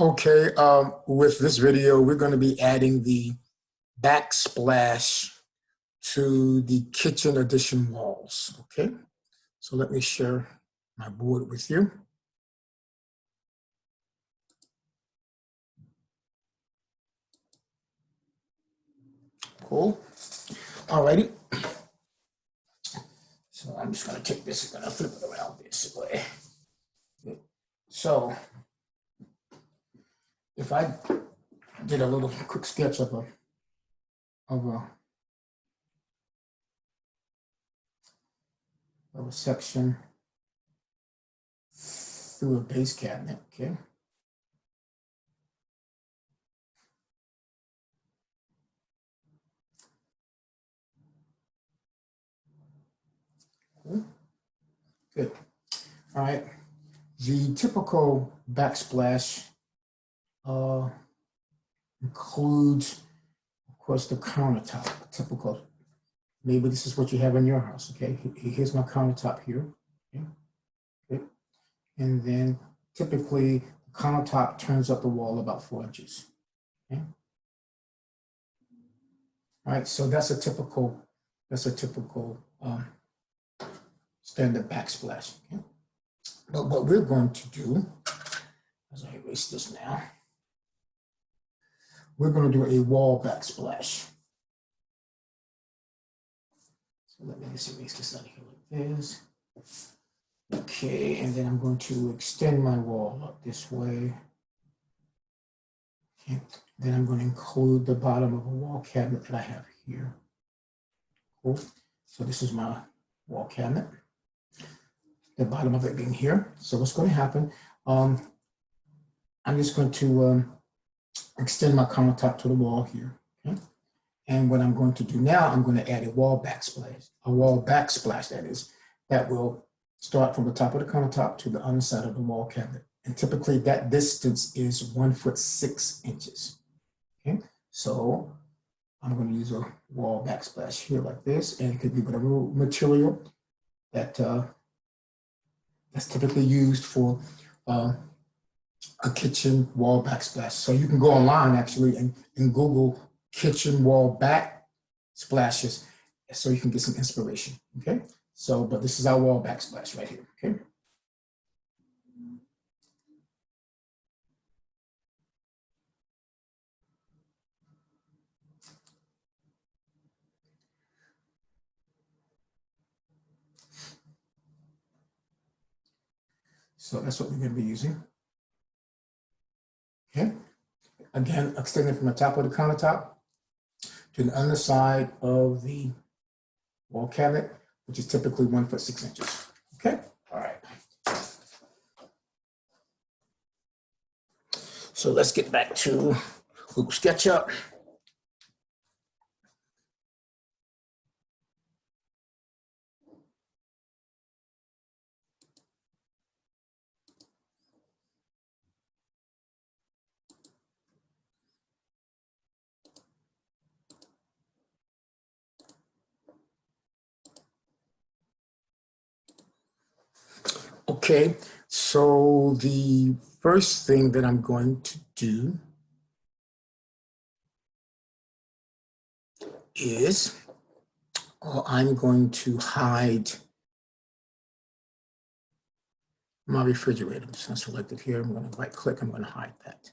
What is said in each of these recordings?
Okay, with this video, we're going to be adding the backsplash to the kitchen addition walls, okay? So let me share my board with you. Cool. Alrighty. So I'm just going to take this and flip it around this way. So if I did a little quick sketch of a section through a base cabinet, okay? Good. All right. The typical backsplash includes, of course, the countertop. Typical. Maybe this is what you have in your house. Okay. Here's my countertop here. Okay. Okay. And then typically the countertop turns up the wall about 4 inches. Okay. All right. So that's a typical standard backsplash. Okay. But what we're going to do, as I erase this now, we're going to do a wall backsplash. So let me just erase this out here like this. Okay, and then I'm going to extend my wall up this way. Okay. Then I'm going to include the bottom of a wall cabinet that I have here. Cool. So this is my wall cabinet. The bottom of it being here. So what's going to happen, I'm just going to extend my countertop to the wall here. Okay? And what I'm going to do now, I'm going to add a wall backsplash that is, that will start from the top of the countertop to the underside of the wall cabinet. And typically that distance is 1 foot 6 inches. Okay, so I'm going to use a wall backsplash here like this, and it could be whatever material that that's typically used for a kitchen wall backsplash. So you can go online actually and Google kitchen wall backsplashes so you can get some inspiration, okay? So, but this is our wall backsplash right here, okay? So that's what we're going to be using. Okay. Again, extending from the top of the countertop to the underside of the wall cabinet, which is typically 1 foot 6 inches. Okay. All right. So let's get back to Google SketchUp. Okay, so the first thing that I'm going to do is I'm going to hide my refrigerator. I'm just going to select it here. I'm going to right click. I'm going to hide that.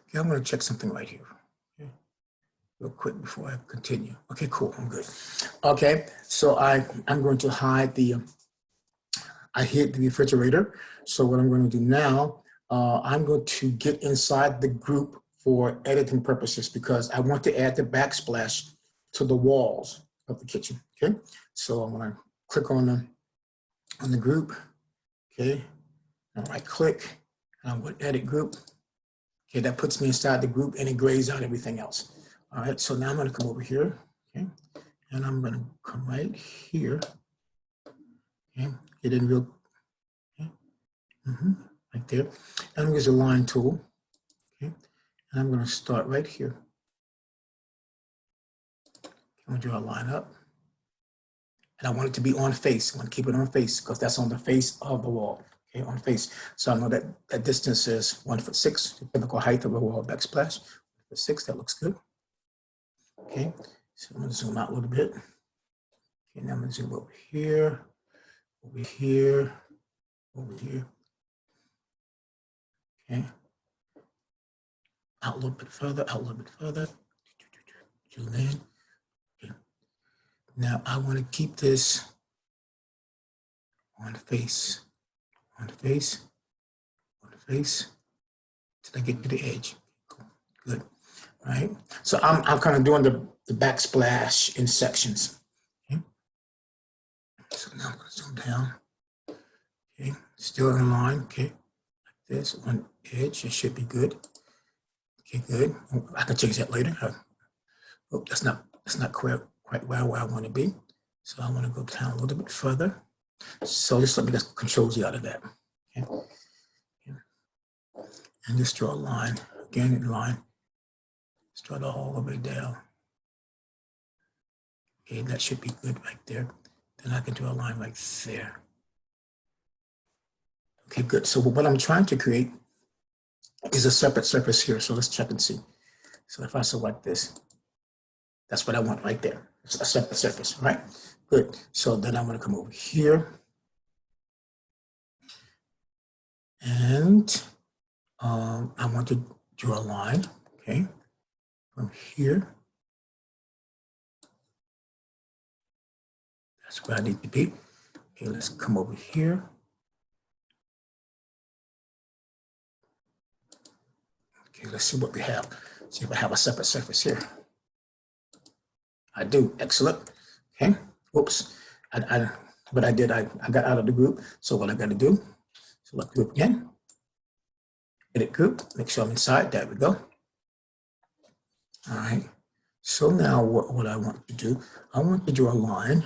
Okay, I'm going to check something right here. Okay. Real quick before I continue. Okay, cool. I'm good. Okay, so I'm going to hide I hid the refrigerator. So what I'm going to do now, I'm going to get inside the group for editing purposes because I want to add the backsplash to the walls of the kitchen. Okay, so I'm going to click on the group. Okay, and right click, and I'm going to edit group. Okay, that puts me inside the group and it grays out everything else. All right, so now I'm going to come over here. Okay, and I'm going to come right here. Okay, get in real. Okay. Right there. And I'm going to use a line tool. Okay, and I'm going to start right here. I'm going to draw a line up. And I want it to be on face. I want to keep it on face because that's on the face of the wall. okay, on face. So I know that that distance is 1'6", the typical height of a wall backsplash. 1'6", that looks good. Okay, so I'm gonna zoom out a little bit. Okay, now I'm gonna zoom over here, over here, over here. Okay, out a little bit further, out a little bit further. Zoom in. Okay. Now I want to keep this on face, on face, on face, till I get to the edge. Cool. Good. All right. So I'm kind of doing the backsplash in sections. Okay. So now I'm going to zoom down. Okay. Still in line. Okay. Like this on edge. It should be good. Okay. Good. I can change that later. Oh, that's not quite where I want to be. So I want to go down a little bit further. So just let me get control Z out of that. Okay. And just draw a line, again in line. Just draw it all the way down. Okay, that should be good right there. Then I can draw a line right there. Okay, good. So what I'm trying to create is a separate surface here. So let's check and see. So if I select this, that's what I want right there. It's a separate surface, right? Good. So then I'm going to come over here. And I want to draw a line, okay, from here. That's where I need to be. Okay, let's come over here. Okay, let's see what we have. See if I have a separate surface here. I do. Excellent. Okay. Whoops. What I did, I got out of the group. So what I got to do, select group again. Edit group. Make sure I'm inside. There we go. All right. So now what I want to do, I want to draw a line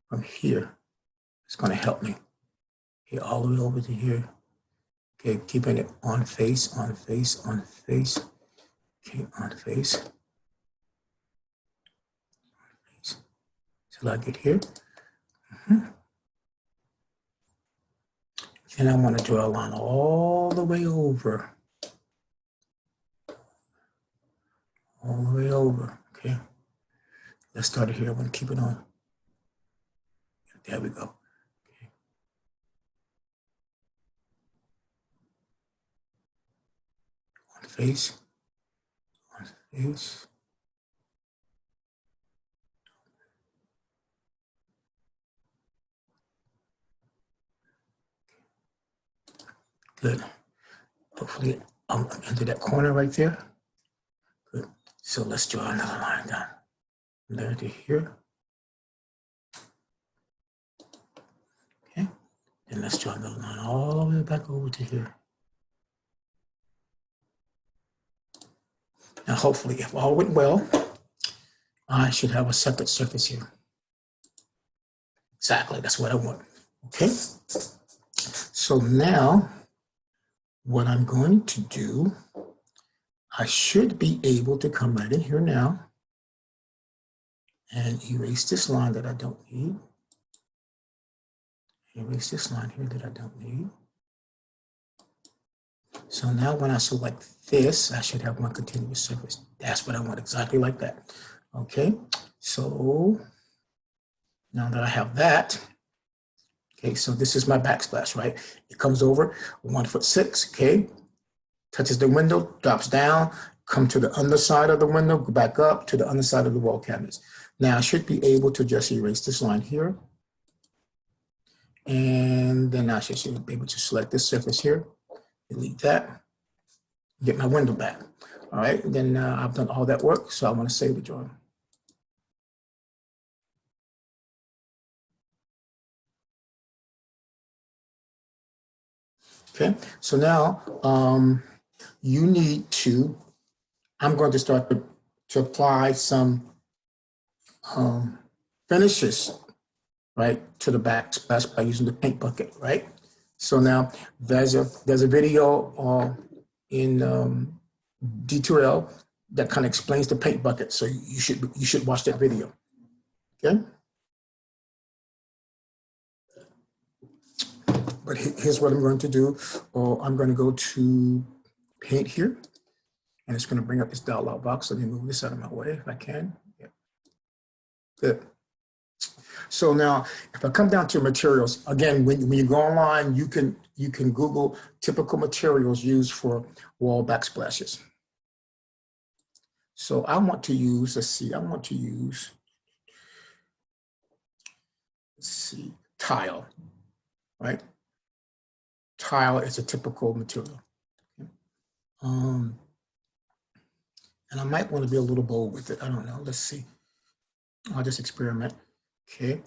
from here. It's going to help me. Okay, all the way over to here. Okay, keeping it on face, on face, on face. Okay, on face. Till I get here. And I want to draw a line all the way over. All the way over. Okay. Let's start it here. I want to keep it on. There we go. Okay. On face. On face. Good. Hopefully I'm into that corner right there. Good. So let's draw another line down. From there to here. Okay. And let's draw another line all the way back over to here. Now hopefully, if all went well, I should have a separate surface here. Exactly, that's what I want. Okay. So now, what I'm going to do, I should be able to come right in here now and erase this line that I don't need. Erase this line here that I don't need. So now when I select this, I should have one continuous surface. That's what I want, exactly like that. Okay, so now that I have that, okay, so this is my backsplash, right? It comes over 1'6", okay? Touches the window, drops down, come to the underside of the window, go back up to the underside of the wall cabinets. Now I should be able to just erase this line here. And then I should be able to select this surface here, delete that, get my window back. All right, then I've done all that work, so I want to save the drawing. Okay, so now you need to, I'm going to start to apply some finishes, right, to the backsplash by using the paint bucket, right? So now there's a video in D2L that kind of explains the paint bucket. So you should watch that video. Okay. But here's what I'm going to do. I'm going to go to paint here, and it's going to bring up this dialog box. Let me move this out of my way if I can. Yeah. Good. So now, if I come down to materials, again, when you go online, you can Google typical materials used for wall backsplashes. So I want to use, let's see, tile, right? Tile is a typical material. And I might want to be a little bold with it. I don't know. Let's see. I'll just experiment. Okay.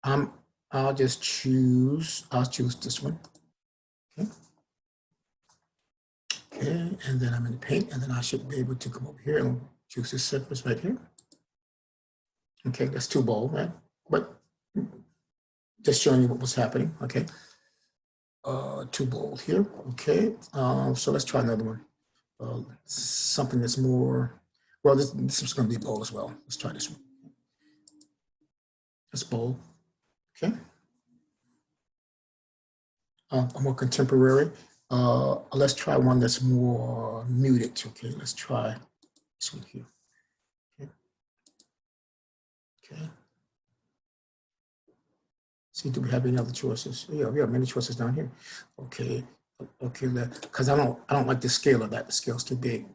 I'll choose this one. Okay. Okay, and then I'm in the paint, and then I should be able to come over here and choose this surface right here. Okay, that's too bold, right? But just showing you what was happening. Okay. Too bold here. Okay. So let's try another one. Something that's more, well, this is going to be bold as well. Let's try this one. That's bold. Okay. A more contemporary. Let's try one that's more muted. Okay, let's try this one here. Okay. Okay. See, do we have any other choices? Yeah, we have many choices down here. Okay. Okay, because I don't like the scale of that. The scale's too big.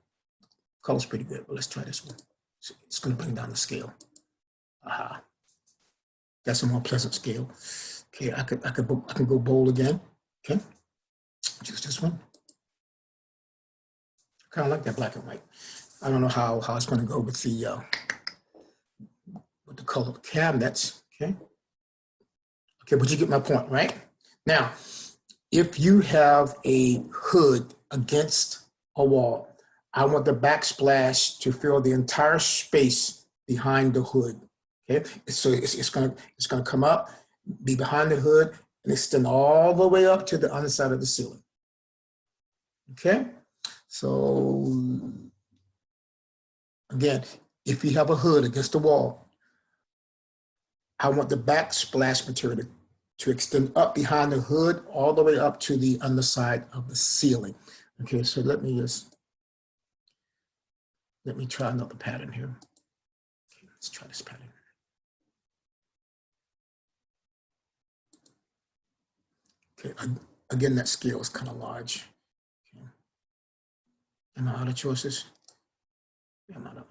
Color's pretty good, but let's try this one. So it's going to bring down the scale. Aha. That's a more pleasant scale. Okay, I can go bold again. Okay, choose this one. I kind of like that black and white. I don't know how it's going to go with the color of the cabinets. Okay. Okay, but you get my point, right? Now, if you have a hood against a wall, I want the backsplash to fill the entire space behind the hood. Okay, so it's gonna come up, be behind the hood, and extend all the way up to the underside of the ceiling. Okay, so again, if you have a hood against the wall, I want the backsplash material to extend up behind the hood all the way up to the underside of the ceiling. Okay, so let me try another pattern here. Okay, let's try this pattern. Okay, again, that scale is kind of large. Okay. Am I out of choices? Yeah, I'm out of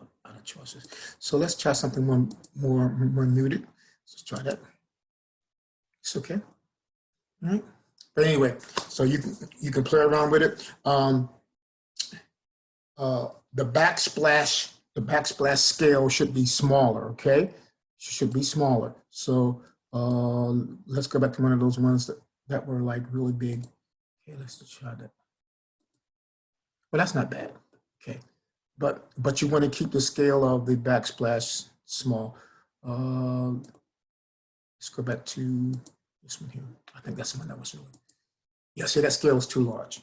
choices. So let's try something more muted. Let's try that. It's okay. All right. But anyway, so you can play around with it. The backsplash scale should be smaller. Okay, should be smaller. So let's go back to one of those ones that were like really big. Okay, let's just try that. Well, that's not bad. Okay, but you want to keep the scale of the backsplash small. Let's go back to this one here. I think that's the one that was really. Yeah, see, that scale is too large.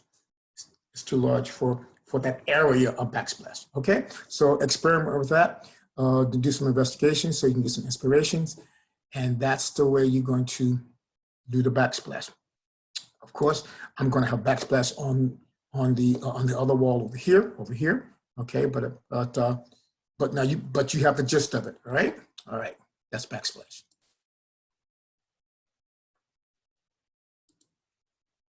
It's too large for that area of backsplash. Okay, so experiment with that. To do some investigations so you can get some inspirations, and that's the way you're going to do the backsplash. Of course, I'm going to have backsplash on the other wall over here. Okay, but now you have the gist of it, all right? All right, that's backsplash.